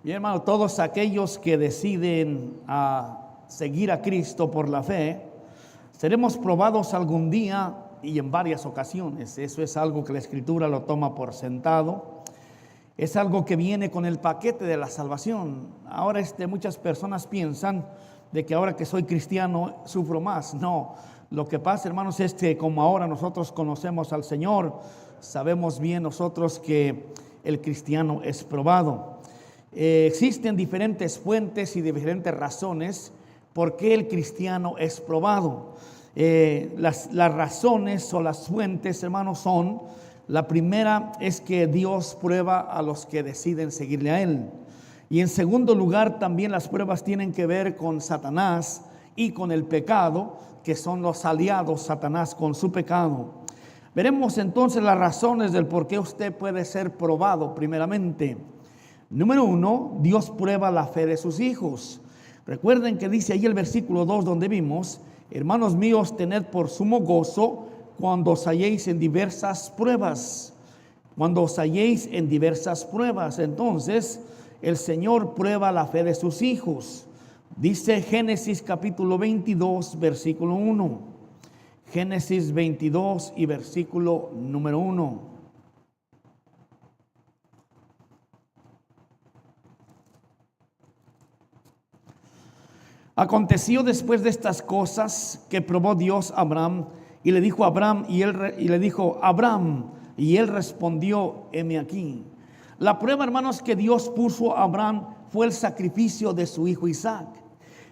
Bien, hermano, todos aquellos que deciden seguir a Cristo por la fe, seremos probados algún día y en varias ocasiones. Eso es algo que la Escritura lo toma por sentado. Es algo que viene con el paquete de la salvación. Ahora muchas personas piensan de que ahora que soy cristiano sufro más. No, lo que pasa, hermanos, es que como ahora nosotros conocemos al Señor, sabemos bien nosotros que el cristiano es probado. Existen diferentes fuentes y diferentes razones por qué el cristiano es probado. Las razones o las fuentes, hermanos, son: la primera es que Dios prueba a los que deciden seguirle a Él. Y en segundo lugar, también las pruebas tienen que ver con Satanás y con el pecado, que son los aliados Satanás con su pecado. Veremos entonces las razones del por qué usted puede ser probado primeramente. Número 1, Dios prueba la fe de sus hijos. Recuerden que dice ahí el versículo 2 donde vimos: hermanos míos, tened por sumo gozo cuando os halléis en diversas pruebas. Cuando os halléis en diversas pruebas. Entonces, el Señor prueba la fe de sus hijos. Dice Génesis capítulo 22, versículo 1. Génesis 22 y versículo número 1. Aconteció después de estas cosas que probó Dios a Abraham y le dijo a Abraham, y le dijo: Abraham, y él respondió: heme aquí. La prueba, hermanos, que Dios puso a Abraham fue el sacrificio de su hijo Isaac.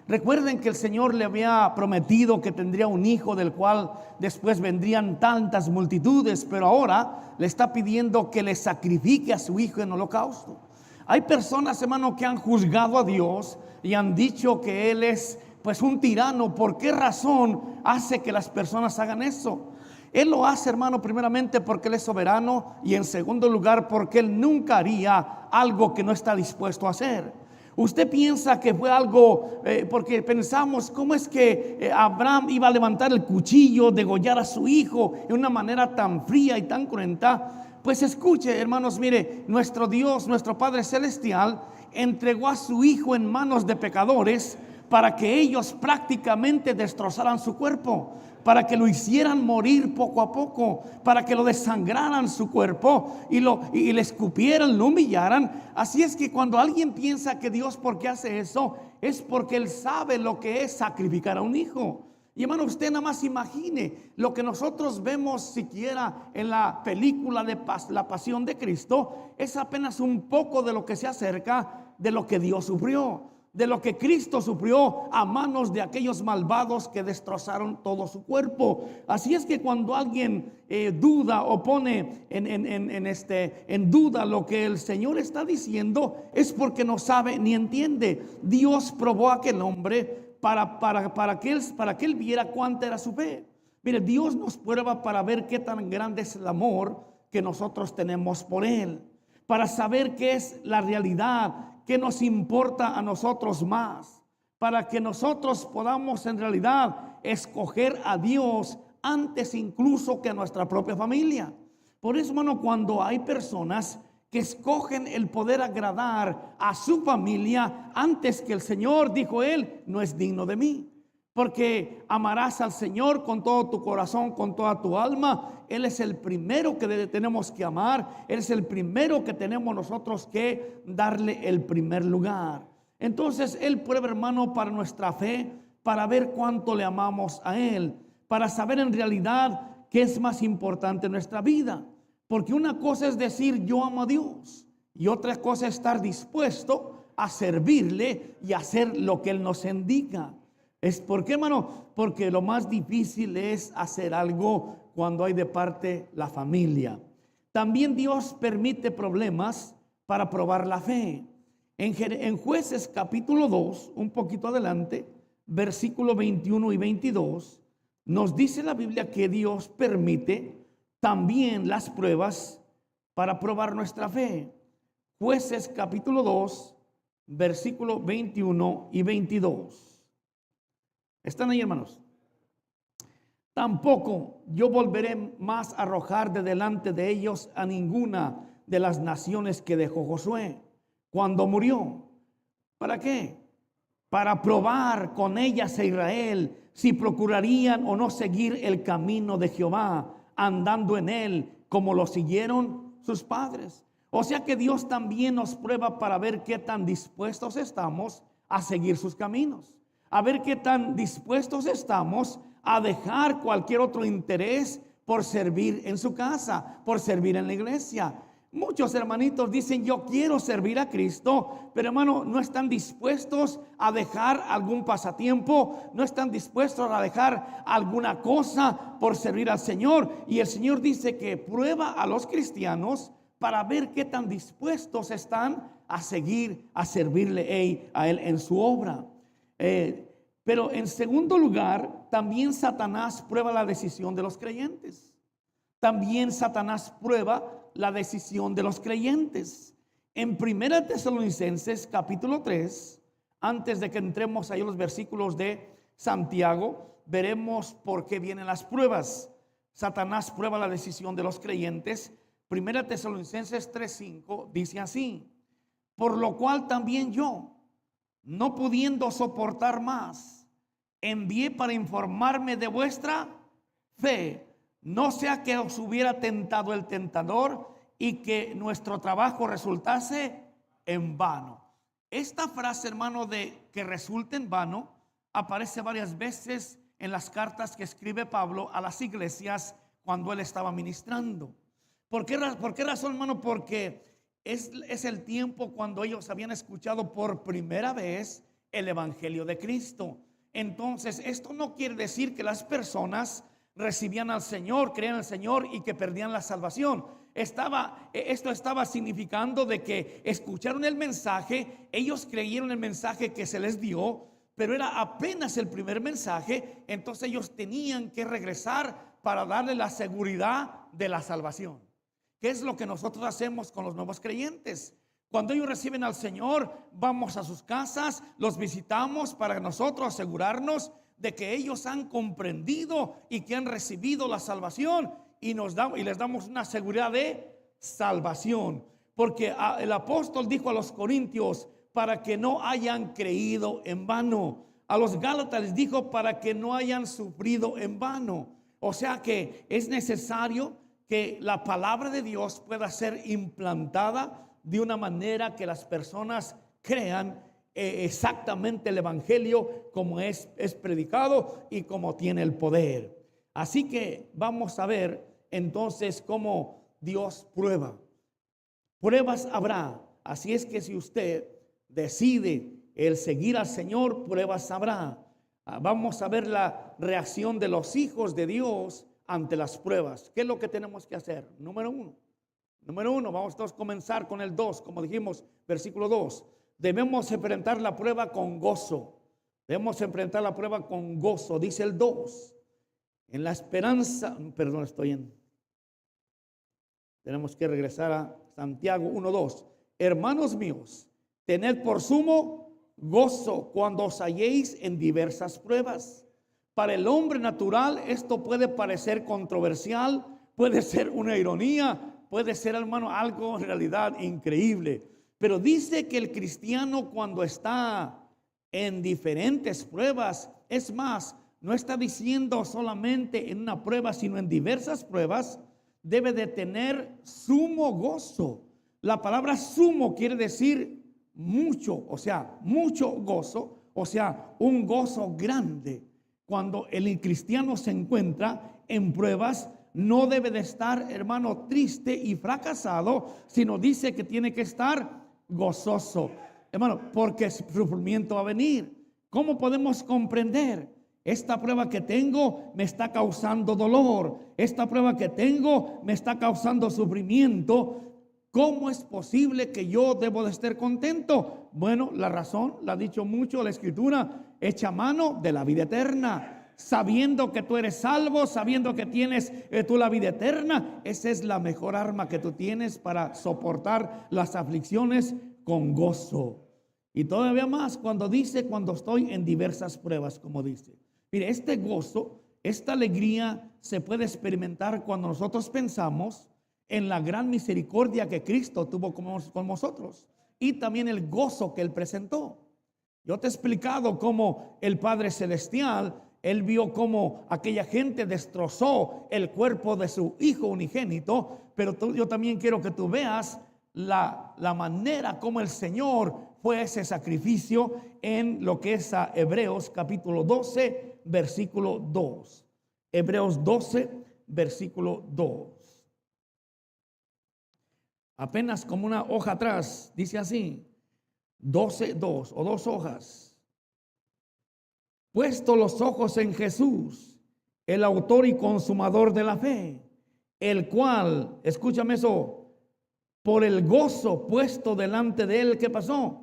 Recuerden que el Señor le había prometido que tendría un hijo del cual después vendrían tantas multitudes, pero ahora le está pidiendo que le sacrifique a su hijo en holocausto. Hay personas, hermano, que han juzgado a Dios y han dicho que Él es pues un tirano. ¿Por qué razón hace que las personas hagan eso? Él lo hace, hermano, primeramente porque Él es soberano, y en segundo lugar porque Él nunca haría algo que no está dispuesto a hacer. Usted piensa que fue algo, porque pensamos, ¿cómo es que Abraham iba a levantar el cuchillo, degollar a su hijo de una manera tan fría y tan cruenta? Pues escuche, hermanos, mire, nuestro Dios, nuestro Padre Celestial, entregó a su hijo en manos de pecadores para que ellos prácticamente destrozaran su cuerpo, para que lo hicieran morir poco a poco, para que lo desangraran su cuerpo y le escupieran, lo humillaran. Así es que cuando alguien piensa que Dios, ¿por qué hace eso?, es porque Él sabe lo que es sacrificar a un hijo. Y hermano, usted nada más imagine lo que nosotros vemos siquiera en la película de La Pasión de Cristo. Es apenas un poco de lo que se acerca de lo que Dios sufrió, de lo que Cristo sufrió a manos de aquellos malvados que destrozaron todo su cuerpo. Así es que cuando alguien duda o pone en duda lo que el Señor está diciendo, es porque no sabe ni entiende. Dios probó a aquel hombre para que él viera cuánta era su fe. Mire, Dios nos prueba para ver qué tan grande es el amor que nosotros tenemos por Él, para saber qué es la realidad, qué nos importa a nosotros más, para que nosotros podamos en realidad escoger a Dios antes incluso que a nuestra propia familia. Por eso, hermano, cuando hay personas que escogen el poder agradar a su familia antes que el Señor, dijo Él, no es digno de mí. Porque amarás al Señor con todo tu corazón, con toda tu alma. Él es el primero que tenemos que amar. Él es el primero que tenemos nosotros que darle el primer lugar. Entonces Él prueba, hermano, para nuestra fe, para ver cuánto le amamos a Él, para saber en realidad qué es más importante en nuestra vida. Porque una cosa es decir yo amo a Dios, y otra cosa es estar dispuesto a servirle y hacer lo que Él nos indica. ¿Por qué, hermano? Porque lo más difícil es hacer algo cuando hay de parte la familia. También Dios permite problemas para probar la fe. En Jueces capítulo 2, un poquito adelante, versículo 21 y 22, nos dice la Biblia que Dios permite también las pruebas para probar nuestra fe. Jueces capítulo 2, versículo 21 y 22. ¿Están ahí, hermanos? Tampoco yo volveré más a arrojar de delante de ellos a ninguna de las naciones que dejó Josué, cuando murió. ¿Para qué? Para probar con ellas a Israel si procurarían o no seguir el camino de Jehová, andando en él como lo siguieron sus padres. O sea que Dios también nos prueba para ver qué tan dispuestos estamos a seguir sus caminos, a ver qué tan dispuestos estamos a dejar cualquier otro interés por servir en su casa, por servir en la iglesia. Muchos hermanitos dicen: yo quiero servir a Cristo, pero hermano, no están dispuestos a dejar algún pasatiempo, no están dispuestos a dejar alguna cosa por servir al Señor. Y el Señor dice que prueba a los cristianos para ver qué tan dispuestos están a seguir, a servirle a Él en su obra. Pero en segundo lugar, también Satanás prueba la decisión de los creyentes. También Satanás prueba la decisión de los creyentes. En 1 Tesalonicenses capítulo 3, antes de que entremos ahí en los versículos de Santiago, veremos por qué vienen las pruebas. Satanás prueba la decisión de los creyentes. 1 Tesalonicenses 3:5 dice así: por lo cual también yo, no pudiendo soportar más, envié para informarme de vuestra fe, no sea que os hubiera tentado el tentador y que nuestro trabajo resultase en vano. Esta frase, hermano, de que resulte en vano, aparece varias veces en las cartas que escribe Pablo a las iglesias cuando él estaba ministrando. ¿Por qué razón, hermano? Porque es el tiempo cuando ellos habían escuchado por primera vez el Evangelio de Cristo. Entonces, esto no quiere decir que las personas recibían al Señor, creían al Señor y que perdían la salvación. Esto estaba significando de que escucharon el mensaje, ellos creyeron el mensaje que se les dio, pero era apenas el primer mensaje. Entonces ellos tenían que regresar para darle la seguridad de la salvación. ¿Qué es lo que nosotros hacemos con los nuevos creyentes? Cuando ellos reciben al Señor, vamos a sus casas, los visitamos para nosotros asegurarnos de que ellos han comprendido y que han recibido la salvación, y les damos una seguridad de salvación. Porque el apóstol dijo a los corintios: para que no hayan creído en vano. A los gálatas les dijo: para que no hayan sufrido en vano. O sea que es necesario que la palabra de Dios pueda ser implantada de una manera que las personas crean exactamente el Evangelio como es predicado y como tiene el poder. Así que vamos a ver entonces cómo Dios prueba. Pruebas habrá. Así es que si usted decide el seguir al Señor, pruebas habrá. Vamos a ver la reacción de los hijos de Dios ante las pruebas. ¿Qué es lo que tenemos que hacer? Número uno, vamos a comenzar con el 2, como dijimos, versículo 2. Debemos enfrentar la prueba con gozo. Debemos enfrentar la prueba con gozo, dice el 2. En la esperanza, tenemos que regresar a Santiago 1:2. Hermanos míos, tened por sumo gozo cuando os halléis en diversas pruebas. Para el hombre natural esto puede parecer controversial, puede ser una ironía, puede ser, hermano, algo en realidad increíble. Pero dice que el cristiano, cuando está en diferentes pruebas, es más, no está diciendo solamente en una prueba, sino en diversas pruebas, debe de tener sumo gozo. La palabra sumo quiere decir mucho, o sea, mucho gozo, o sea, un gozo grande. Cuando el cristiano se encuentra en pruebas, no debe de estar, hermano, triste y fracasado, sino dice que tiene que estar gozoso, hermano, porque el sufrimiento va a venir. ¿Cómo podemos comprender? Esta prueba que tengo me está causando dolor, esta prueba que tengo me está causando sufrimiento. ¿Cómo es posible que yo debo de estar contento? Bueno, la razón la ha dicho mucho la Escritura: echa mano de la vida eterna. Sabiendo que tú eres salvo, sabiendo que tienes tú la vida eterna, esa es la mejor arma que tú tienes para soportar las aflicciones con gozo. Y todavía más cuando estoy en diversas pruebas, como dice. Mire, este gozo, esta alegría se puede experimentar cuando nosotros pensamos en la gran misericordia que Cristo tuvo con nosotros. y también el gozo que Él presentó. Yo te he explicado cómo el Padre Celestial, Él vio cómo aquella gente destrozó el cuerpo de su Hijo unigénito, pero yo también quiero que tú veas la manera como el Señor fue ese sacrificio en lo que es a Hebreos capítulo 12, versículo 2. Hebreos 12, versículo 2. Apenas como una hoja atrás, dice así, 12, 2 o 2 hojas. Puesto los ojos en Jesús, el autor y consumador de la fe, el cual, escúchame eso, por el gozo puesto delante de él, ¿qué pasó?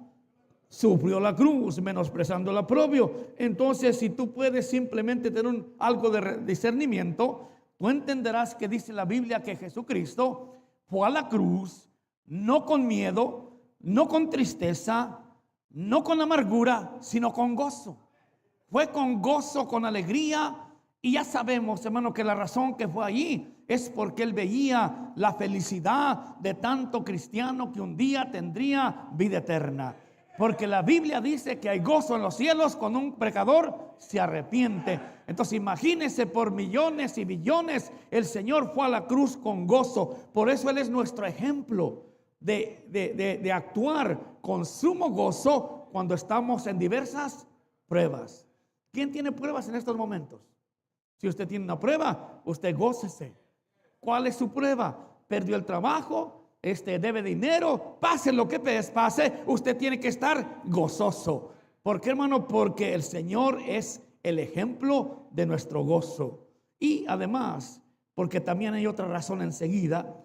Sufrió la cruz, menosprezando el oprobio. Entonces, si tú puedes simplemente tener algo de discernimiento, tú entenderás que dice la Biblia que Jesucristo fue a la cruz, no con miedo, no con tristeza, no con amargura, sino con gozo. Fue con gozo, con alegría. Y ya sabemos, hermano, que la razón que fue allí es porque él veía la felicidad de tanto cristiano que un día tendría vida eterna. Porque la Biblia dice que hay gozo en los cielos cuando un pecador se arrepiente. Entonces imagínense, por millones y billones el Señor fue a la cruz con gozo. Por eso Él es nuestro ejemplo de actuar con sumo gozo cuando estamos en diversas pruebas. ¿Quién tiene pruebas en estos momentos? Si usted tiene una prueba, usted gócese. ¿Cuál es su prueba? Perdió el trabajo, debe dinero, pase lo que pase, usted tiene que estar gozoso. ¿Por qué, hermano? Porque el Señor es el ejemplo de nuestro gozo. Y además, porque también hay otra razón enseguida,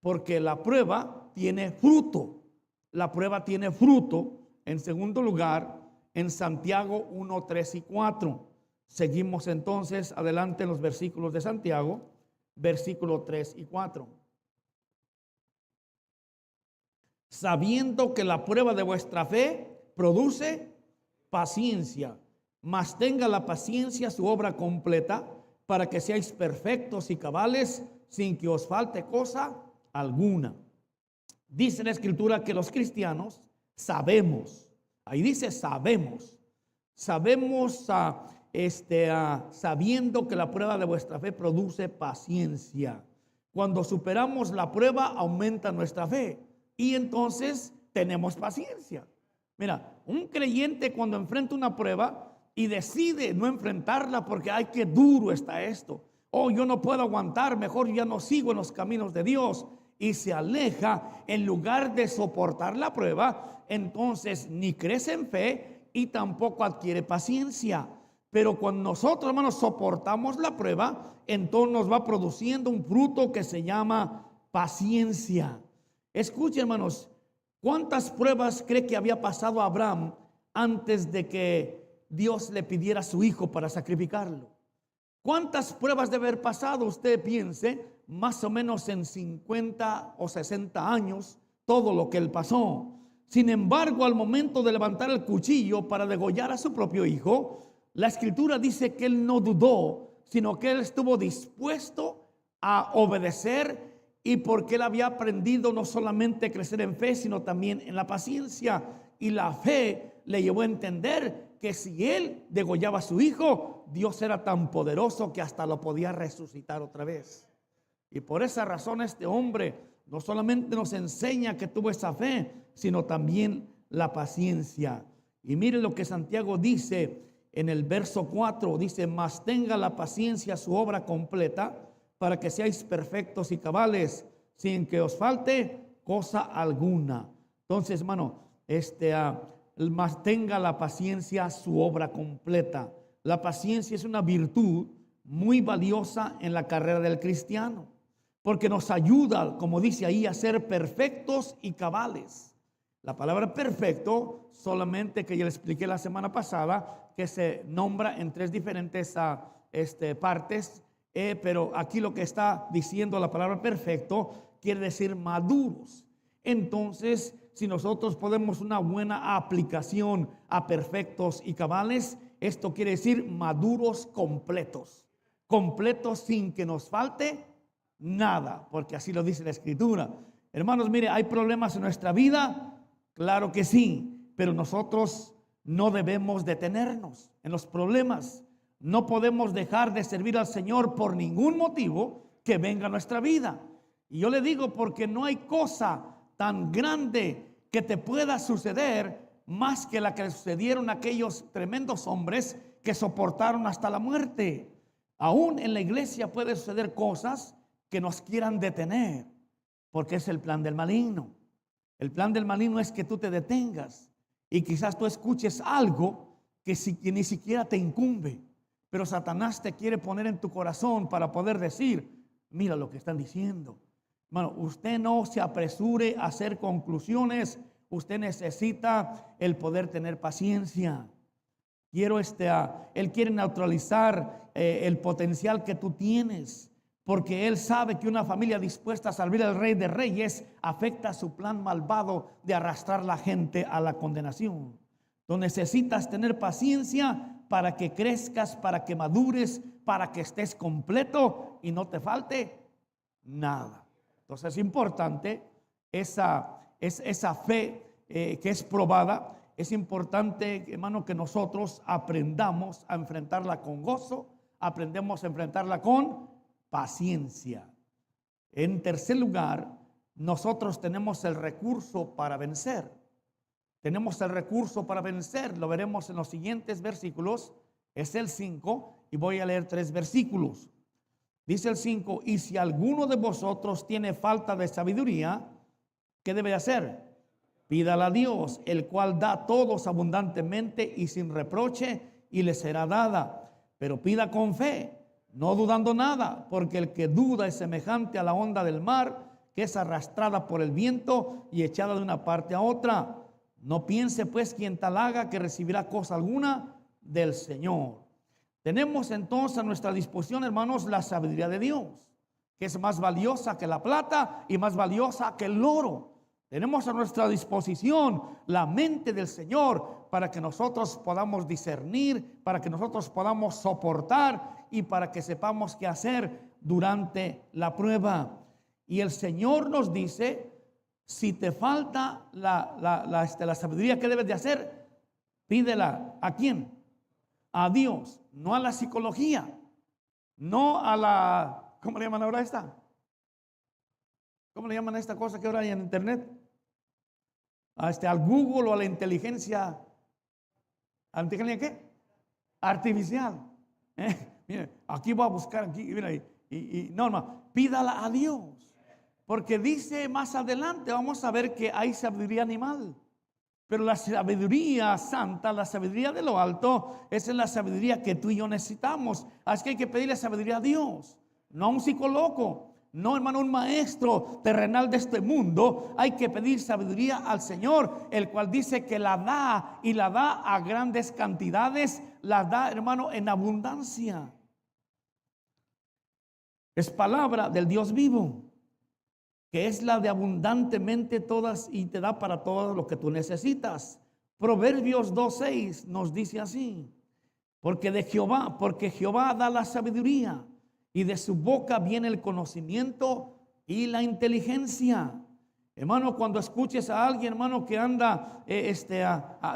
porque la prueba tiene fruto. La prueba tiene fruto. En segundo lugar, en Santiago 1, 3 y 4. Seguimos entonces adelante en los versículos de Santiago, versículos 3 y 4. Sabiendo que la prueba de vuestra fe produce paciencia, mas tenga la paciencia su obra completa, para que seáis perfectos y cabales, sin que os falte cosa alguna. Dice la Escritura que los cristianos sabemos, ahí dice sabemos sabiendo que la prueba de vuestra fe produce paciencia. Cuando superamos la prueba, aumenta nuestra fe y entonces tenemos paciencia. Mira, un creyente cuando enfrenta una prueba y decide no enfrentarla porque ay, qué duro está esto, yo no puedo aguantar, mejor ya no sigo en los caminos de Dios, y se aleja en lugar de soportar la prueba, entonces ni crece en fe y tampoco adquiere paciencia. Pero cuando nosotros, hermanos, soportamos la prueba, entonces nos va produciendo un fruto que se llama paciencia. Escuchen, hermanos, ¿cuántas pruebas cree que había pasado Abraham antes de que Dios le pidiera a su hijo para sacrificarlo? ¿Cuántas pruebas debe haber pasado? Usted piense, más o menos en 50 o 60 años, todo lo que él pasó. Sin embargo, al momento de levantar el cuchillo para degollar a su propio hijo, la Escritura dice que él no dudó, sino que él estuvo dispuesto a obedecer, y porque él había aprendido no solamente a crecer en fe, sino también en la paciencia. Y la fe le llevó a entender que si él degollaba a su hijo, Dios era tan poderoso que hasta lo podía resucitar otra vez. Y por esa razón este hombre no solamente nos enseña que tuvo esa fe, sino también la paciencia. Y mire lo que Santiago dice en el verso 4, dice: mas tenga la paciencia su obra completa, para que seáis perfectos y cabales, sin que os falte cosa alguna. Entonces, hermano, mas tenga la paciencia su obra completa. La paciencia es una virtud muy valiosa en la carrera del cristiano, porque nos ayuda, como dice ahí, a ser perfectos y cabales. La palabra perfecto, solamente que yo le expliqué la semana pasada, que se nombra en 3 diferentes partes, pero aquí lo que está diciendo la palabra perfecto quiere decir maduros. Entonces, si nosotros podemos una buena aplicación a perfectos y cabales, esto quiere decir maduros completos, completos sin que nos falte nada, porque así lo dice la Escritura. Hermanos, mire, hay problemas en nuestra vida, Claro que sí, pero nosotros no debemos detenernos en los problemas. No podemos dejar de servir al Señor por ningún motivo que venga a nuestra vida. Y yo le digo, porque no hay cosa tan grande que te pueda suceder más que la que le sucedieron a aquellos tremendos hombres que soportaron hasta la muerte. Aún en la iglesia puede suceder cosas que nos quieran detener, porque es el plan del maligno. El plan del maligno es que tú te detengas y quizás tú escuches algo que ni siquiera te incumbe, pero Satanás te quiere poner en tu corazón para poder decir, mira lo que están diciendo. Bueno, usted no se apresure a hacer conclusiones. Usted necesita el poder tener paciencia. Él quiere neutralizar el potencial que tú tienes, porque él sabe que una familia dispuesta a servir al Rey de Reyes afecta su plan malvado de arrastrar a la gente a la condenación. Tú necesitas tener paciencia para que crezcas, para que madures, para que estés completo y no te falte nada. Entonces es importante esa fe que es probada. Es importante, hermano, que nosotros aprendamos a enfrentarla con gozo, aprendemos a enfrentarla con paciencia. En tercer lugar, nosotros tenemos el recurso para vencer. Tenemos el recurso para vencer. Lo veremos en los siguientes versículos. Es el 5 y voy a leer 3 versículos. Dice el 5, y si alguno de vosotros tiene falta de sabiduría, ¿qué debe hacer? Pídala a Dios, el cual da a todos abundantemente y sin reproche, y le será dada. Pero pida con fe, no dudando nada, porque el que duda es semejante a la onda del mar, que es arrastrada por el viento y echada de una parte a otra. No piense pues quien tal haga que recibirá cosa alguna del Señor. Tenemos entonces a nuestra disposición, hermanos, la sabiduría de Dios, que es más valiosa que la plata y más valiosa que el oro. Tenemos a nuestra disposición la mente del Señor para que nosotros podamos discernir, para que nosotros podamos soportar y para que sepamos qué hacer durante la prueba. Y el Señor nos dice, si te falta la sabiduría, ¿qué debes de hacer? Pídela. ¿A quién? A Dios, no a la psicología, no a la, ¿cómo le llaman ahora esta? ¿Cómo le llaman a esta cosa que ahora hay en internet? Al Google o a la inteligencia. ¿A la inteligencia qué? Artificial. Mire, aquí voy a buscar, aquí, mira, no, pídala a Dios. Porque dice más adelante, vamos a ver que hay sabiduría animal. Pero la sabiduría santa, la sabiduría de lo alto, esa es la sabiduría que tú y yo necesitamos. Así que hay que pedirle sabiduría a Dios, no a un psicólogo, no, hermano, un maestro terrenal de este mundo. Hay que pedir sabiduría al Señor, el cual dice que la da y la da a grandes cantidades, la da, hermano, en abundancia. Es palabra del Dios vivo, que es la de abundantemente todas y te da para todo lo que tú necesitas. Proverbios 2:6 nos dice así, porque Jehová da la sabiduría y de su boca viene el conocimiento y la inteligencia. Hermano, cuando escuches a alguien, hermano, que anda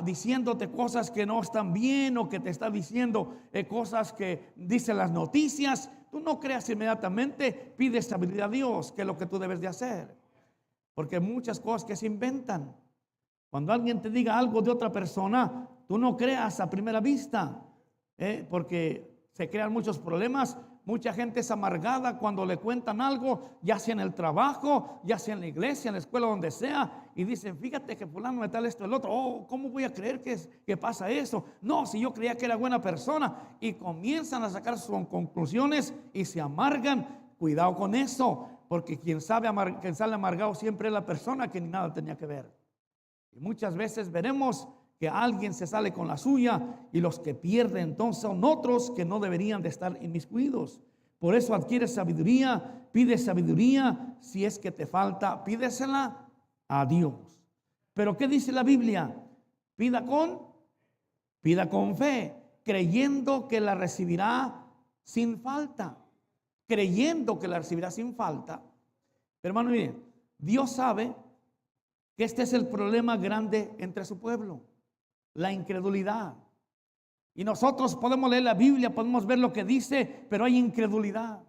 diciéndote cosas que no están bien, o que te está diciendo cosas que dicen las noticias, tú no creas inmediatamente, pide sabiduría a Dios, que es lo que tú debes de hacer. Porque muchas cosas que se inventan. Cuando alguien te diga algo de otra persona, tú no creas a primera vista, porque se crean muchos problemas. Mucha gente es amargada cuando le cuentan algo, ya sea en el trabajo, ya sea en la iglesia, en la escuela, donde sea, y dicen, fíjate que fulano me tal esto, el otro, oh, ¿cómo voy a creer que pasa eso? No, si yo creía que era buena persona, y comienzan a sacar sus conclusiones y se amargan. Cuidado con eso, porque quien sale amargado siempre es la persona que ni nada tenía que ver. Y muchas veces veremos que alguien se sale con la suya, y los que pierden entonces son otros que no deberían de estar inmiscuidos. Por eso adquiere sabiduría, pide sabiduría. Si es que te falta, pídesela a Dios. Pero ¿qué dice la Biblia? Pida con fe, creyendo que la recibirá sin falta. Creyendo que la recibirá sin falta. Pero hermano, mire, Dios sabe que este es el problema grande entre su pueblo, la incredulidad. Y nosotros podemos leer la Biblia, podemos ver lo que dice, pero hay incredulidad.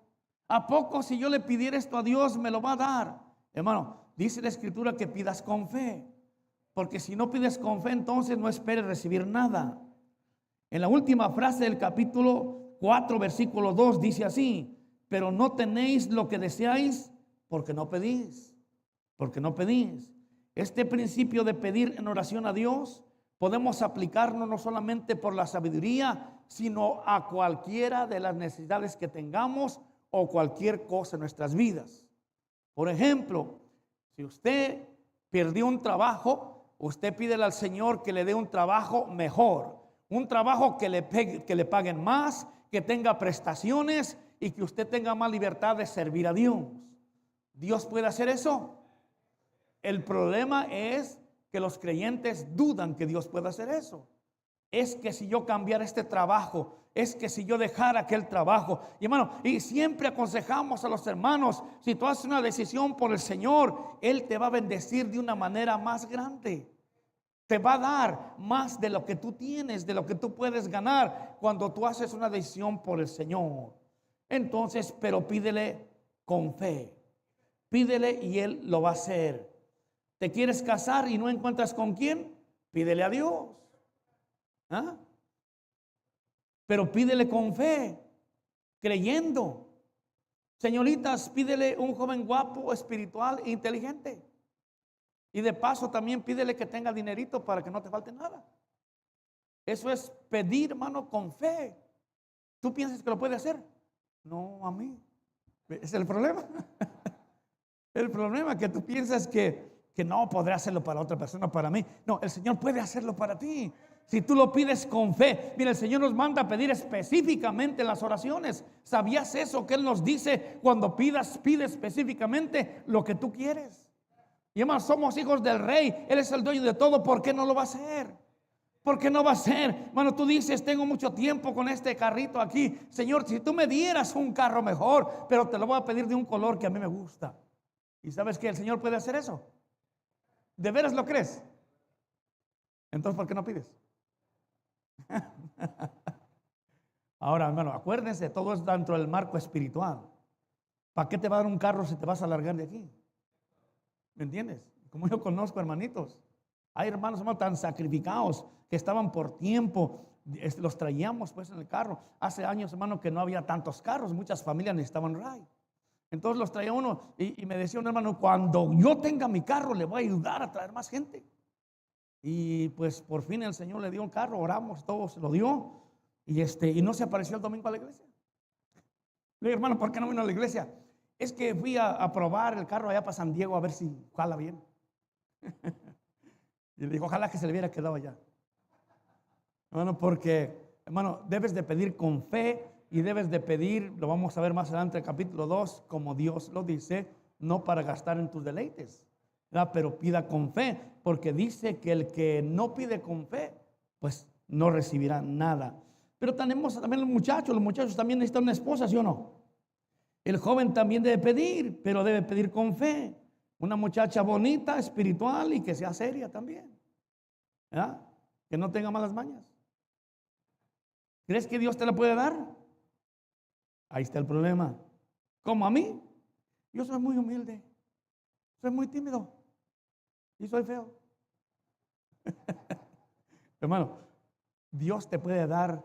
¿A poco si yo le pidiera esto a Dios me lo va a dar? Hermano, dice la Escritura que pidas con fe, porque si no pides con fe, entonces no esperes recibir nada. En la última frase del capítulo 4, versículo 2 dice así: pero no tenéis lo que deseáis porque no pedís, porque no pedís. Este principio de pedir en oración a Dios podemos aplicarnos no solamente por la sabiduría, sino a cualquiera de las necesidades que tengamos o cualquier cosa en nuestras vidas. Por ejemplo, si usted perdió un trabajo, usted pídele al Señor que le dé un trabajo mejor, un trabajo que le paguen más, que tenga prestaciones y que usted tenga más libertad de servir a Dios. ¿Dios puede hacer eso? El problema es que los creyentes dudan que Dios pueda hacer eso. Es que si yo cambiara este trabajo, es que si yo dejara aquel trabajo. Y hermano, y siempre aconsejamos a los hermanos, si tú haces una decisión por el Señor, Él te va a bendecir de una manera más grande. Te va a dar más de lo que tú tienes, de lo que tú puedes ganar cuando tú haces una decisión por el Señor. Entonces, pero pídele con fe. Pídele y Él lo va a hacer. ¿Te quieres casar y no encuentras con quién? Pídele a Dios. ¿Ah? Pero pídele con fe, creyendo. Señoritas, pídele un joven guapo, espiritual e inteligente. Y de paso también pídele que tenga dinerito para que no te falte nada. Eso es pedir, hermano, con fe. ¿Tú piensas que lo puede hacer? No, a mí. Ese es el problema. El problema es que tú piensas que no podrá hacerlo para otra persona, para mí. No, el Señor puede hacerlo para ti. Si tú lo pides con fe. Mira, el Señor nos manda a pedir específicamente en las oraciones. ¿Sabías eso? Que Él nos dice cuando pidas, pide específicamente lo que tú quieres. Y además somos hijos del Rey. Él es el dueño de todo. ¿Por qué no lo va a hacer? ¿Por qué no va a ser? Bueno, tú dices, tengo mucho tiempo con este carrito aquí. Señor, si tú me dieras un carro mejor, pero te lo voy a pedir de un color que a mí me gusta. ¿Y sabes que el Señor puede hacer eso? ¿De veras lo crees? Entonces, ¿por qué no pides? Ahora, hermano, acuérdense, todo es dentro del marco espiritual. ¿Para qué te va a dar un carro si te vas a largar de aquí? ¿Me entiendes? Como yo conozco hermanitos. Hay hermanos tan sacrificados que estaban por tiempo, los traíamos pues en el carro. Hace años, hermano, que no había tantos carros, muchas familias necesitaban ride. Entonces los traía uno y me decía un hermano, cuando yo tenga mi carro le voy a ayudar a traer más gente. Y pues por fin el Señor le dio un carro, oramos, todo se lo dio. Y no se apareció el domingo a la iglesia. Le dije, hermano, ¿por qué no vino a la iglesia? Es que fui a probar el carro allá para San Diego a ver si jala bien. Y le dijo, ojalá que se le hubiera quedado allá. Hermano, porque, hermano, debes de pedir con fe y debes de pedir, lo vamos a ver más adelante, el capítulo 2, como Dios lo dice, no para gastar en tus deleites, ¿verdad? Pero pida con fe, porque dice que el que no pide con fe, pues no recibirá nada. Pero tenemos también los muchachos también necesitan una esposa, ¿sí o no? El joven también debe pedir, pero debe pedir con fe. Una muchacha bonita, espiritual y que sea seria también, ¿verdad? Que no tenga malas mañas. ¿Crees que Dios te la puede dar? Ahí está el problema. Como a mí, yo soy muy humilde, soy muy tímido y soy feo. Hermano, Dios te puede dar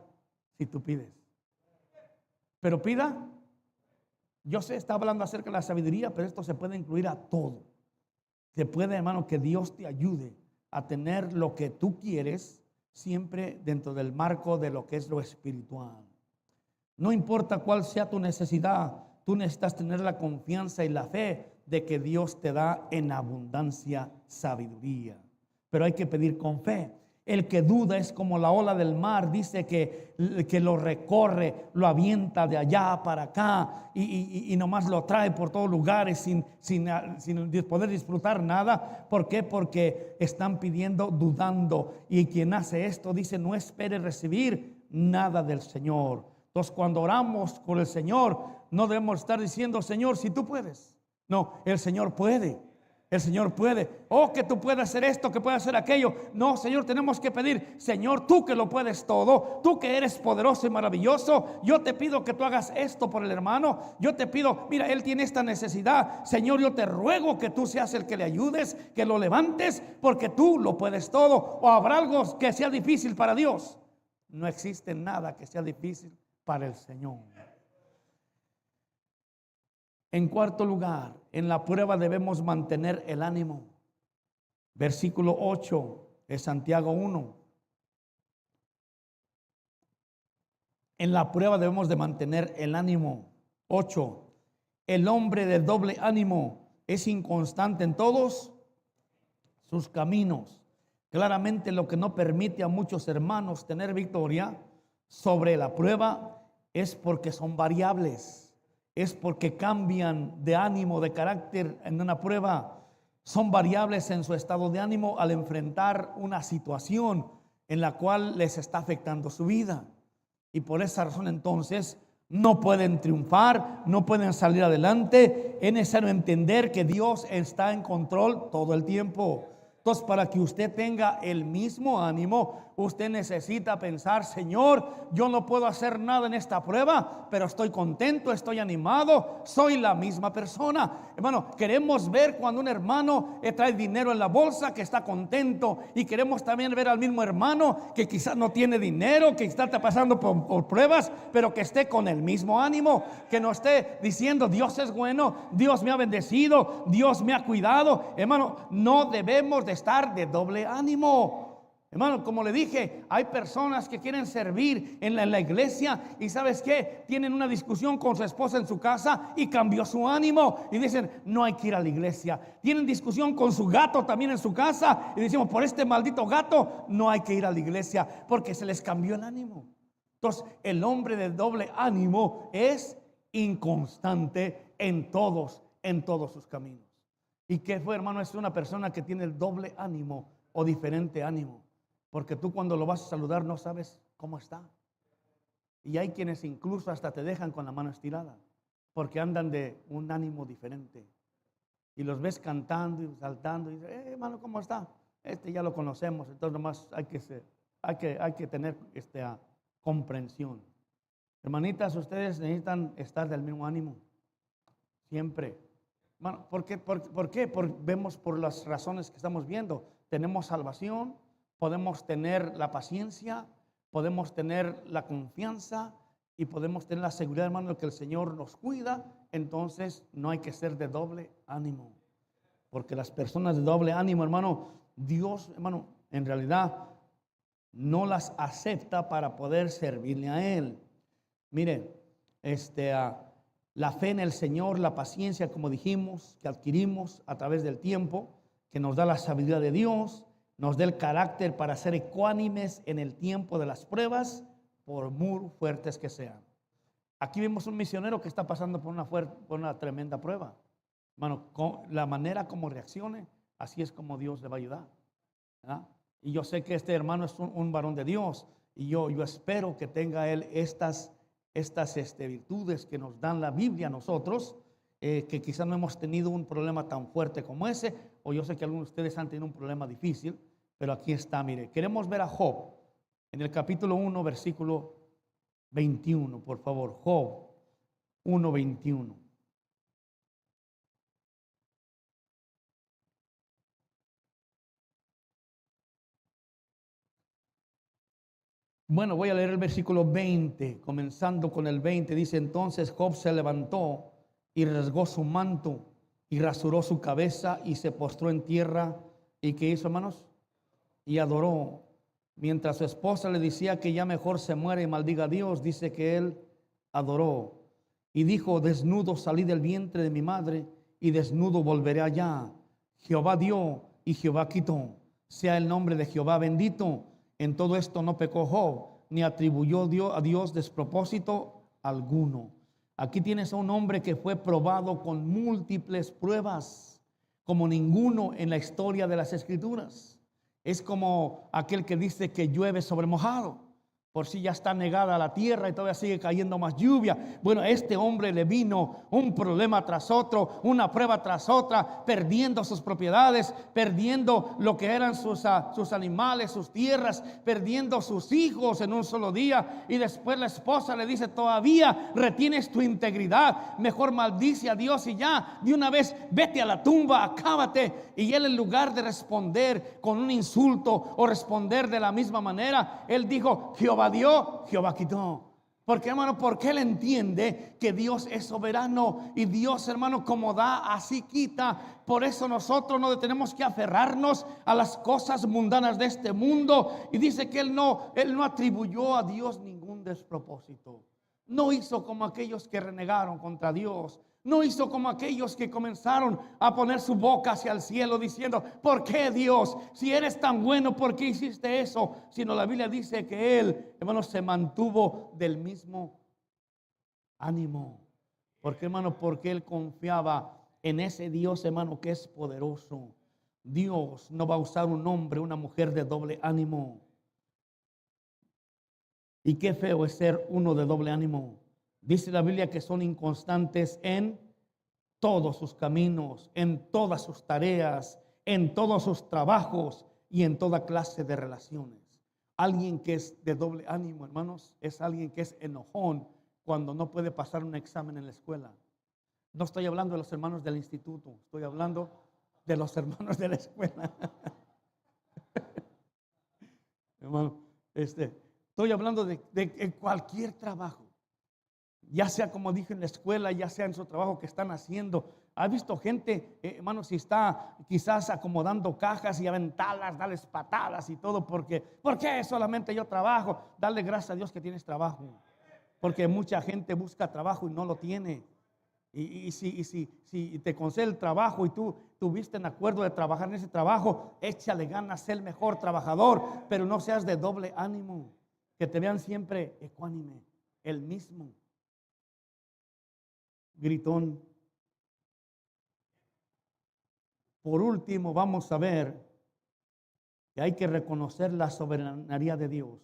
si tú pides. Pero pida. Yo sé, está hablando acerca de la sabiduría, pero esto se puede incluir a todo. Se puede, hermano, que Dios te ayude a tener lo que tú quieres, siempre dentro del marco de lo que es lo espiritual. No importa cuál sea tu necesidad, tú necesitas tener la confianza y la fe de que Dios te da en abundancia sabiduría. Pero hay que pedir con fe. El que duda es como la ola del mar, dice que lo recorre, lo avienta de allá para acá y nomás lo trae por todos lugares sin poder disfrutar nada. ¿Por qué? Porque están pidiendo dudando, y quien hace esto dice no espere recibir nada del Señor. Entonces cuando oramos con el Señor no debemos estar diciendo Señor si tú puedes. No, el Señor puede. El Señor puede. Oh, que tú puedes hacer esto, que puedes hacer aquello. No, Señor, tenemos que pedir, Señor, tú que lo puedes todo, tú que eres poderoso y maravilloso, yo te pido que tú hagas esto por el hermano. Yo te pido, mira, él tiene esta necesidad. Señor, yo te ruego que tú seas el que le ayudes, que lo levantes, porque tú lo puedes todo. ¿O habrá algo que sea difícil para Dios? No existe nada que sea difícil para el Señor. En cuarto lugar, en la prueba debemos mantener el ánimo. Versículo 8 de Santiago 1. En la prueba debemos de mantener el ánimo. 8. El hombre de doble ánimo es inconstante en todos sus caminos. Claramente lo que no permite a muchos hermanos tener victoria sobre la prueba es porque son variables. Es porque cambian de ánimo, de carácter en una prueba. Son variables en su estado de ánimo al enfrentar una situación en la cual les está afectando su vida. Y por esa razón entonces no pueden triunfar, no pueden salir adelante. Es necesario entender que Dios está en control todo el tiempo. Entonces, para que usted tenga el mismo ánimo, usted necesita pensar, Señor, yo no puedo hacer nada en esta prueba, pero estoy contento, estoy animado, soy la misma persona. Hermano, queremos ver cuando un hermano trae dinero en la bolsa, que está contento, y queremos también ver al mismo hermano que quizás no tiene dinero, que está pasando por pruebas, pero que esté con el mismo ánimo, que no esté diciendo, Dios es bueno, Dios me ha bendecido, Dios me ha cuidado. Hermano, no debemos de estar de doble ánimo. Hermano, como le dije, hay personas que quieren servir en la iglesia y ¿sabes qué? Tienen una discusión con su esposa en su casa y cambió su ánimo y dicen, no hay que ir a la iglesia. Tienen discusión con su gato también en su casa y decimos, por este maldito gato no hay que ir a la iglesia porque se les cambió el ánimo. Entonces, el hombre de doble ánimo es inconstante en todos sus caminos. ¿Y qué fue, hermano? Es una persona que tiene el doble ánimo o diferente ánimo. Porque tú cuando lo vas a saludar no sabes cómo está. Y hay quienes incluso hasta te dejan con la mano estirada. Porque andan de un ánimo diferente. Y los ves cantando y saltando. Y dices, hermano, ¿cómo está? Ya lo conocemos. Entonces nomás hay que tener comprensión. Hermanitas, ustedes necesitan estar del mismo ánimo. Siempre. Bueno, ¿por qué? Vemos por las razones que estamos viendo. Tenemos salvación, podemos tener la paciencia, podemos tener la confianza y podemos tener la seguridad, hermano, de que el Señor nos cuida. Entonces no hay que ser de doble ánimo. Porque las personas de doble ánimo, hermano, Dios, hermano, en realidad no las acepta para poder servirle a Él. Mire, la fe en el Señor, la paciencia, como dijimos, que adquirimos a través del tiempo, que nos da la sabiduría de Dios, nos da el carácter para ser ecuánimes en el tiempo de las pruebas, por muy fuertes que sean. Aquí vemos un misionero que está pasando por una tremenda prueba. Hermano, la manera como reaccione, así es como Dios le va a ayudar, ¿verdad? Y yo sé que este hermano es un varón de Dios, y yo espero que tenga él estas virtudes que nos dan la Biblia a nosotros, que quizás no hemos tenido un problema tan fuerte como ese, o yo sé que algunos de ustedes han tenido un problema difícil, pero aquí está, mire, queremos ver a Job en el capítulo 1, versículo 21, por favor, Job 1, 21. Bueno, voy a leer el versículo 20, comenzando con el 20. Dice, entonces Job se levantó y rasgó su manto y rasuró su cabeza y se postró en tierra. ¿Y qué hizo, hermanos? Y adoró. Mientras su esposa le decía que ya mejor se muere y maldiga a Dios, dice que él adoró. Y dijo, desnudo salí del vientre de mi madre y desnudo volveré allá. Jehová dio y Jehová quitó. Sea el nombre de Jehová bendito. En todo esto no pecó Job, ni atribuyó a Dios despropósito alguno. Aquí tienes a un hombre que fue probado con múltiples pruebas, como ninguno en la historia de las Escrituras. Es como aquel que dice que llueve sobre mojado. Por si ya está negada la tierra y todavía sigue cayendo más lluvia. Bueno, a este hombre le vino un problema tras otro, una prueba tras otra, perdiendo sus propiedades, perdiendo lo que eran sus animales, sus tierras, perdiendo sus hijos en un solo día. Y después la esposa le dice: todavía retienes tu integridad, mejor maldice a Dios y ya, de una vez vete a la tumba, acábate. Y él, en lugar de responder con un insulto o responder de la misma manera, él dijo: Jehová dio, Jehová quitó. Porque, hermano, porque él entiende que Dios es soberano y Dios, hermano, como da, así quita. Por eso nosotros no tenemos que aferrarnos a las cosas mundanas de este mundo. Y dice que él no atribuyó a Dios ningún despropósito. No hizo como aquellos que renegaron contra Dios. No hizo como aquellos que comenzaron a poner su boca hacia el cielo diciendo: ¿por qué, Dios? Si eres tan bueno, ¿por qué hiciste eso? Sino la Biblia dice que él, hermano, se mantuvo del mismo ánimo. ¿Por qué, hermano? Porque él confiaba en ese Dios, hermano, que es poderoso. Dios no va a usar un hombre, una mujer de doble ánimo. Y qué feo es ser uno de doble ánimo. Dice la Biblia que son inconstantes en todos sus caminos, en todas sus tareas, en todos sus trabajos y en toda clase de relaciones. Alguien que es de doble ánimo, hermanos, es alguien que es enojón cuando no puede pasar un examen en la escuela. No estoy hablando de los hermanos del instituto, estoy hablando de los hermanos de la escuela. Hermano, estoy hablando de cualquier trabajo. Ya sea, como dije, en la escuela, ya sea en su trabajo que están haciendo. ¿Ha visto gente, hermano, si está quizás acomodando cajas y aventarlas, darles patadas y todo? ¿Por qué solamente yo trabajo? Dale gracias a Dios que tienes trabajo. Porque mucha gente busca trabajo y no lo tiene. Y si te concede el trabajo y tú tuviste en acuerdo de trabajar en ese trabajo, échale ganas, sé el mejor trabajador, pero no seas de doble ánimo. Que te vean siempre ecuánime, el mismo. Gritón. Por último, vamos a ver que hay que reconocer la soberanía de Dios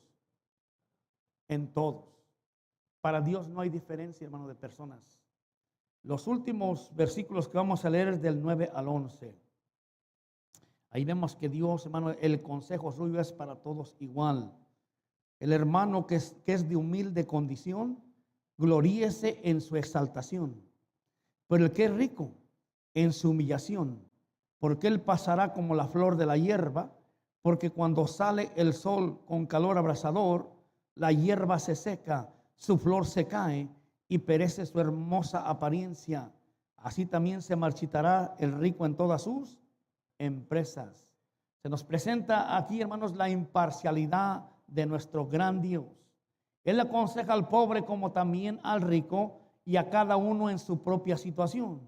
en todos. Para Dios no hay diferencia, hermano, de personas. Los últimos versículos que vamos a leer es del 9 al 11. Ahí vemos que Dios, hermano, el consejo suyo es para todos igual. El hermano que es de humilde condición, gloríese en su exaltación. Pero el que es rico, en su humillación, porque él pasará como la flor de la hierba, porque cuando sale el sol con calor abrasador, la hierba se seca, su flor se cae y perece su hermosa apariencia. Así también se marchitará el rico en todas sus empresas. Se nos presenta aquí, hermanos, la imparcialidad de nuestro gran Dios. Él aconseja al pobre como también al rico y a cada uno en su propia situación.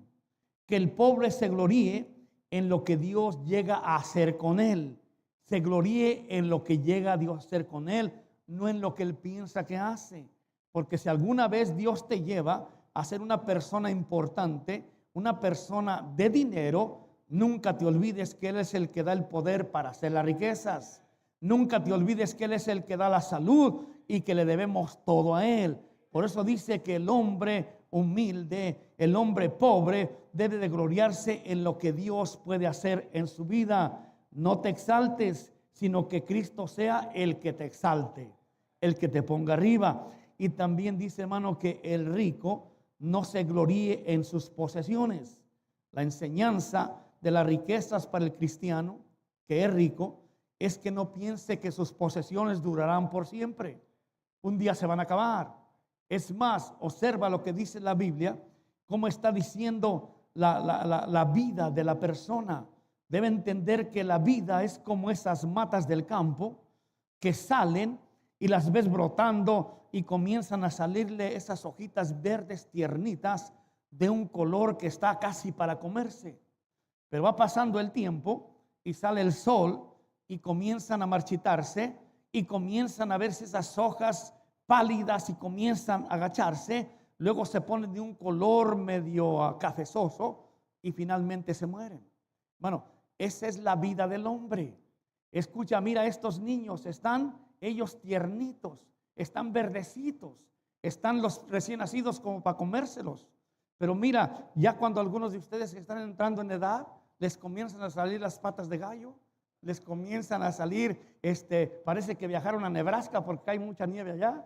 Que el pobre se gloríe en lo que Dios llega a hacer con él. Se gloríe en lo que llega Dios a hacer con él, no en lo que él piensa que hace. Porque si alguna vez Dios te lleva a ser una persona importante, una persona de dinero, nunca te olvides que Él es el que da el poder para hacer las riquezas. Nunca te olvides que Él es el que da la salud y que le debemos todo a Él. Por eso dice que el hombre humilde, el hombre pobre, debe de gloriarse en lo que Dios puede hacer en su vida. No te exaltes, sino que Cristo sea el que te exalte, el que te ponga arriba. Y también dice, hermano, que el rico no se gloríe en sus posesiones. La enseñanza de las riquezas para el cristiano que es rico es que no piense que sus posesiones durarán por siempre. Un día se van a acabar. Es más, observa lo que dice la Biblia, cómo está diciendo la vida de la persona. Debe entender que la vida es como esas matas del campo que salen y las ves brotando y comienzan a salirle esas hojitas verdes tiernitas de un color que está casi para comerse. Pero va pasando el tiempo y sale el sol y comienzan a marchitarse y comienzan a verse esas hojas pálidas y comienzan a agacharse. Luego se ponen de un color medio cafezoso y finalmente se mueren. Bueno, esa es la vida del hombre. Escucha, mira, estos niños están ellos tiernitos, están verdecitos, están los recién nacidos como para comérselos. Pero mira, ya cuando algunos de ustedes que están entrando en edad, les comienzan a salir las patas de gallo, les comienzan a salir, parece que viajaron a Nebraska porque hay mucha nieve allá.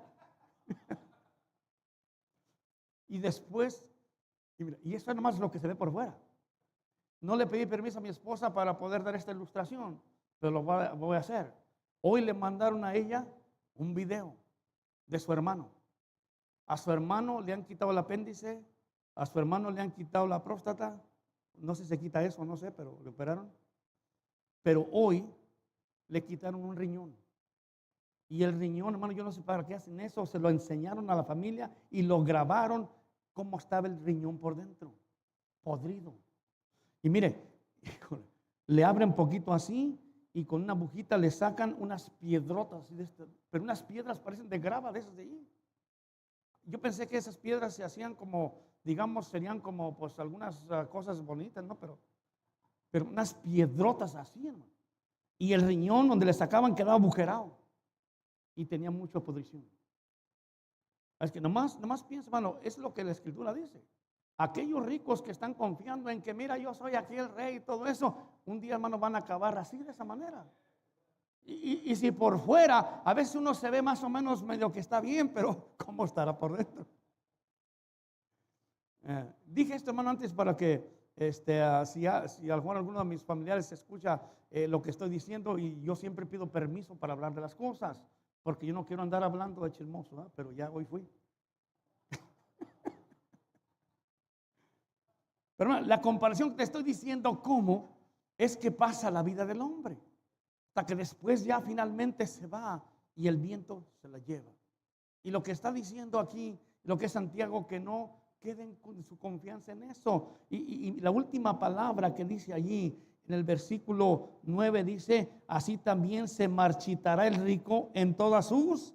Y después, y eso es nomás lo que se ve por fuera. No le pedí permiso a mi esposa para poder dar esta ilustración, pero lo voy a hacer. Hoy le mandaron a ella un video de su hermano. A su hermano le han quitado el apéndice, a su hermano le han quitado la próstata. No sé si se quita eso, no sé, pero le operaron. Pero hoy le quitaron un riñón. Y el riñón, hermano, yo no sé para qué hacen eso. Se lo enseñaron a la familia y lo grabaron cómo estaba el riñón por dentro, podrido. Y mire, híjole, le abren poquito así y con una agujita le sacan unas piedrotas, pero unas piedras parecen de grava de esas de ahí. Yo pensé que esas piedras se hacían como, digamos, serían como pues algunas cosas bonitas, ¿no? Pero unas piedrotas así, hermano. Y el riñón donde le sacaban quedaba agujerado y tenía mucha pudrición. Es que nomás piensa, hermano, es lo que la Escritura dice. Aquellos ricos que están confiando en que, mira, yo soy aquí el rey y todo eso, un día, hermano, van a acabar así de esa manera. Y si por fuera, a veces uno se ve más o menos medio que está bien, pero ¿cómo estará por dentro? Dije esto, hermano, antes para que si a lo mejor alguno de mis familiares escucha lo que estoy diciendo, y yo siempre pido permiso para hablar de las cosas, porque yo no quiero andar hablando de chismoso, ¿eh? Pero ya hoy fui. Pero hermano, la comparación que te estoy diciendo, ¿cómo es que pasa la vida del hombre? Hasta que después ya finalmente se va y el viento se la lleva. Y lo que está diciendo aquí, lo que es Santiago, que no queden con su confianza en eso. Y la última palabra que dice allí en el versículo 9 dice: así también se marchitará el rico en todas sus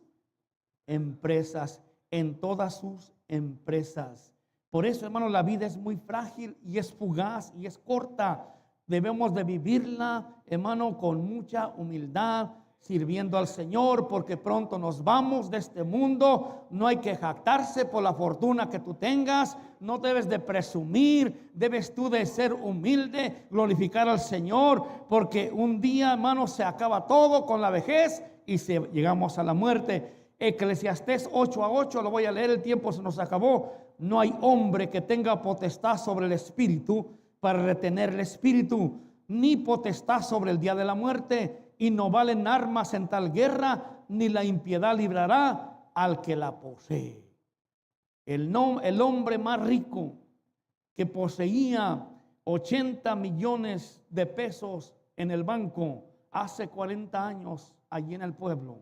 empresas, en todas sus empresas. Por eso, hermano, la vida es muy frágil y es fugaz y es corta. Debemos de vivirla, hermano, con mucha humildad, sirviendo al Señor, porque pronto nos vamos de este mundo. No hay que jactarse por la fortuna que tú tengas, no debes de presumir, debes tú de ser humilde, glorificar al Señor, porque un día, hermano, se acaba todo con la vejez y llegamos a la muerte. Eclesiastés 8:8, lo voy a leer, el tiempo se nos acabó. No hay hombre que tenga potestad sobre el espíritu para retener el espíritu, ni potestad sobre el día de la muerte, y no valen armas en tal guerra, ni la impiedad librará al que la posee. El hombre más rico, que poseía 80 millones de pesos en el banco hace 40 años allí en el pueblo,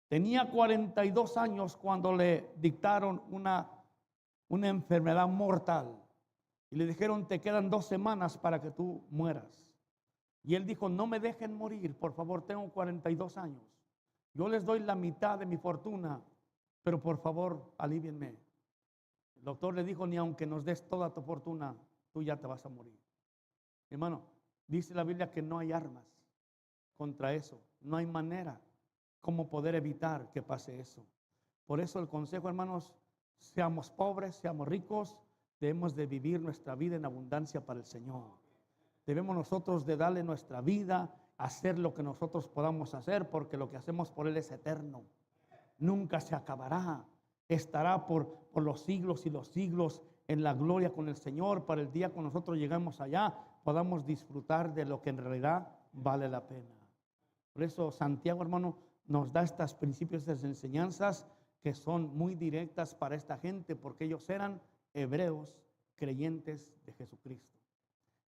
tenía 42 años cuando le dictaron una enfermedad mortal. Y le dijeron: te quedan 2 semanas para que tú mueras. Y él dijo: no me dejen morir, por favor, tengo 42 años. Yo les doy la mitad de mi fortuna, pero por favor, alívienme. El doctor le dijo: ni aunque nos des toda tu fortuna, tú ya te vas a morir. Hermano, dice la Biblia que no hay armas contra eso. No hay manera como poder evitar que pase eso. Por eso el consejo, hermanos, seamos pobres, seamos ricos, debemos de vivir nuestra vida en abundancia para el Señor. Debemos nosotros de darle nuestra vida, hacer lo que nosotros podamos hacer, porque lo que hacemos por Él es eterno. Nunca se acabará. Estará por los siglos y los siglos en la gloria con el Señor, para el día cuando nosotros llegamos allá, podamos disfrutar de lo que en realidad vale la pena. Por eso Santiago, hermano, nos da estos principios, estas enseñanzas que son muy directas para esta gente, porque ellos eran hebreos creyentes de Jesucristo.